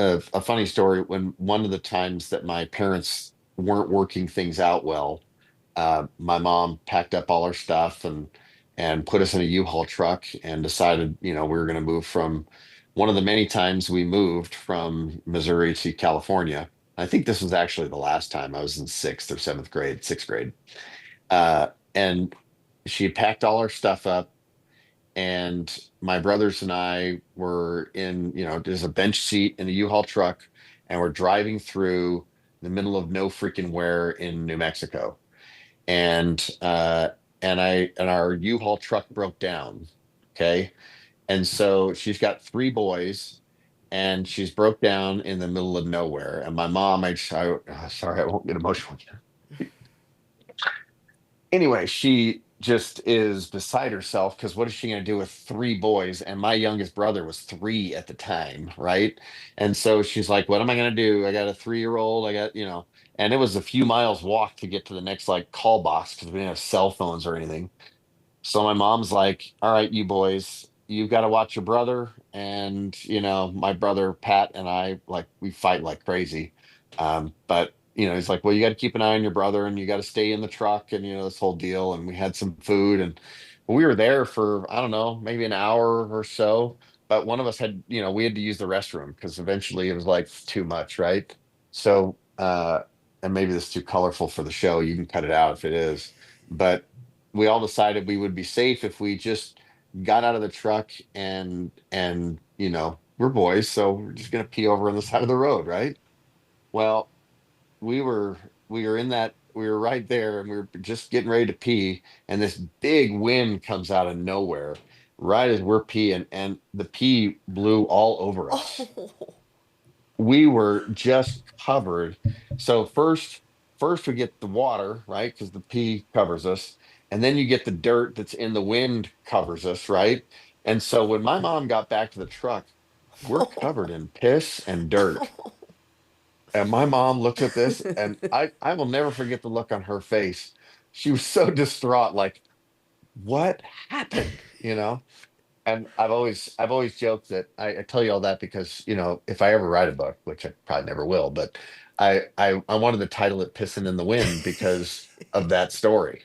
a funny story. When one of the times that my parents weren't working things out well, my mom packed up all our stuff and put us in a U-Haul truck and decided, we were going to move from one of the many times we moved from Missouri to California. I think this was actually the last time I was in sixth or seventh grade, sixth grade. And she packed all our stuff up, and my brothers and I were in, there's a bench seat in a U-Haul truck, and we're driving through the middle of no freaking where in New Mexico. And our U-Haul truck broke down. Okay. And so she's got three boys, and she's broke down in the middle of nowhere. And my mom, sorry, I won't get emotional. Anyway, she just is beside herself because what is she going to do with three boys? And my youngest brother was three at the time, right? And so she's like, "What am I going to do? I got a 3-year-old. I got, and it was a few miles walk to get to the next like call box because we didn't have cell phones or anything. So my mom's like, "All right, you boys, you've got to watch your brother." And, my brother Pat and I, like, we fight like crazy. But, he's like, "Well, you got to keep an eye on your brother, and you got to stay in the truck," and, this whole deal. And we had some food, and we were there for, I don't know, maybe an hour or so. But one of us had, we had to use the restroom because eventually it was like too much, right? So, and maybe this is too colorful for the show. You can cut it out if it is. But we all decided we would be safe if we just got out of the truck and we're boys, so we're just gonna pee over on the side of the road, right? Well, we were right there, and we were just getting ready to pee, and this big wind comes out of nowhere right as we're peeing, and the pee blew all over us. Oh, We were just covered. So first we get the water, right? Because the pee covers us. And then you get the dirt that's in the wind covers us, right? And so when my mom got back to the truck, we're covered in piss and dirt. And my mom looked at this, and I will never forget the look on her face. She was so distraught, like, what happened? And I've always joked that I tell you all that because, if I ever write a book, which I probably never will, but I wanted to title it "Pissing in the Wind" because of that story.